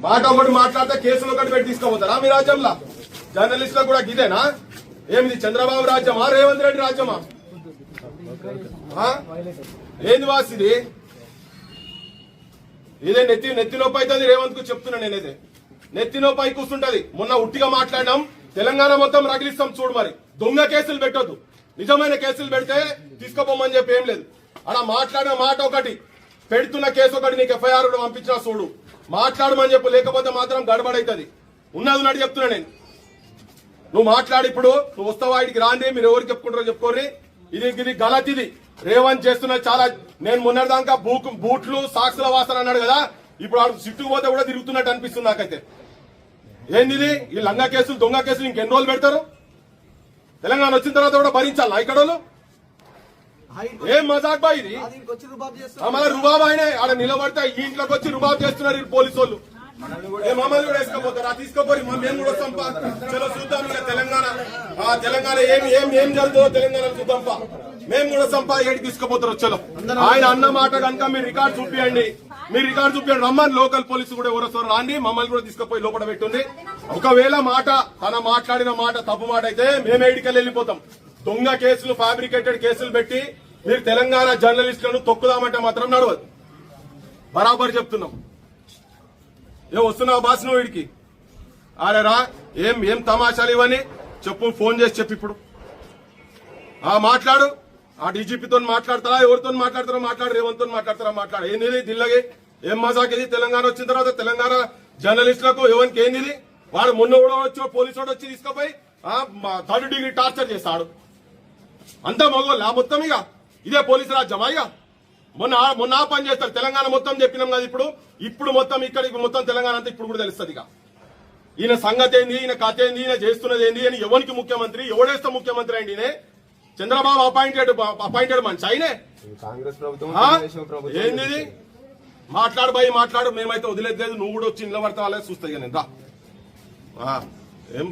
మాట ఒకటి మాట్లాడితే కేసులు ఒకటి పెట్టి తీసుకోపోతారా మీ రాజ్యంలో? జర్నలిస్టులకు కూడా గిదేనా? ఏమిది చంద్రబాబు రాజ్యమా రేవంత్ రెడ్డి రాజ్యమా? ఏంది వాస్ ఇది? ఇదే నెత్తి నొప్పి అవుతుంది రేవంత్ కు చెప్తున్నా నేనేదే. నెత్తి నొప్పి అయి కూర్చుంటది. మొన్న ఉట్టిగా మాట్లాడినాం, తెలంగాణ మొత్తం రగిలిస్తాం చూడు. మరి దొంగ కేసులు పెట్టొద్దు, నిజమైన కేసులు పెడితే తీసుకోపోమని చెప్పి ఏం లేదు. అలా మాట్లాడిన మాట ఒకటి, పెడుతున్న కేసు ఒకటి, నీకు ఎఫ్ఐఆర్ పంపించినా చూడు. మాట్లాడమని చెప్పు, లేకపోతే మాత్రం గడబడైతుంది. ఉన్నది ఉన్నట్టు చెప్తున్నా నేను. నువ్వు మాట్లాడి ఇప్పుడు నువ్వు వస్తావా ఇడికి రాండి, మీరు ఎవరికి చెప్పుకుంటారో చెప్పుకోర్రి. ఇది గలత్. ఇది రేవంత్ చేస్తున్న చాలా. నేను మొన్నటిదాకా బూట్లు సాక్సుల వాసన అన్నాడు కదా, ఇప్పుడు ఆడు సిట్టుకు పోతే కూడా తిరుగుతున్నట్టు అనిపిస్తుంది నాకైతే. ఏంది ఈ లంగా కేసులు దొంగ కేసులు ఇంకెన్ని రోజులు పెడతారు? తెలంగాణ వచ్చిన తర్వాత కూడా భరించాలా ఇక్కడ వాళ్ళు? ఏం మజాక్ బా ఇది? మళ్ళీ రుబాబ్ ఆయనే ఆడ నిలబడితే ఈ ఇంట్లోకి వచ్చి రుబాబ్ చేస్తున్నారు ఈ పోలీసు వాళ్ళు. మమ్మల్ని కూడా వేసుకోపోతారు. ఆ తీసుకోపోయి మేము కూడా వస్తాంపా. చలో చూద్దాం తెలంగాణ ఏం జరుగుతుందో తెలంగాణ చూద్దాంపా. మేము కూడా సంపా ఏడికి తీసుకుపోతారు. చలో ఆయన అన్న మాట కనుక మీరు రికార్డు చూపియండి, రమ్మని లోకల్ పోలీసు కూడా ఎవరో రాండి, మమ్మల్ని కూడా తీసుకుపోయి లోపల పెట్టుంది. ఒకవేళ మాట తన మాట్లాడిన మాట తప్పు మాట అయితే మేము ఏడికెళ్ళి వెళ్ళిపోతాం. దొంగ కేసులు ఫ్యాబ్రికేటెడ్ కేసులు పెట్టి మీరు తెలంగాణ జర్నలిస్టులను తొక్కుదామంటే మాత్రం నడవదు. బరాబర్ చెప్తున్నాం. వస్తున్నావు బాస్ నువ్వు వీడికి? ఆరేరా ఏం తమాషాలు ఇవన్నీ చెప్పు. ఫోన్ చేసి చెప్పు ఇప్పుడు. మాట్లాడు. ఆ డీజీపీతో మాట్లాడతారా, ఎవరితో మాట్లాడతారో మాట్లాడు, రేవంత్తో మాట్లాడతారా మాట్లాడు. ఏంది దిల్లగే? ఏం మజాక్ ఇది? తెలంగాణ వచ్చిన తర్వాత తెలంగాణ జర్నలిస్టులకు ఎవరికి ఏంది? వాడు మొన్న కూడా వచ్చి పోలీసు వాడు వచ్చి తీసుకుపోయి 3rd డిగ్రీ టార్చర్ చేస్తాడు. అంతా మగోళ్ళ మొత్తం. ఇక ఇదే పోలీసు రాజ్యమా? ఇక మొన్న పని చేస్తారు. తెలంగాణ మొత్తం చెప్పినాం కదా. ఇప్పుడు మొత్తం ఇక్కడికి మొత్తం తెలంగాణ అంతా ఇప్పుడు కూడా తెలుస్తుంది. ఇక ఈయన సంగతి ఏంది, ఈయన కథ ఏంది, ఈయన చేస్తున్నది ఏంది అని ఎవరికి ముఖ్యమంత్రి, ఎవడేస్తే ముఖ్యమంత్రి అండి? ఈయన చంద్రబాబు అపాయింటెడ్ మనిషి ఆయనే. కాంగ్రెస్ ప్రభుత్వం ఏంది? మాట్లాడు బాయ్ మాట్లాడు. మేమైతే వదిలేదు. నువ్వు కూడా వచ్చి నిలబడతా చూస్తాయి. నేను రా ఏం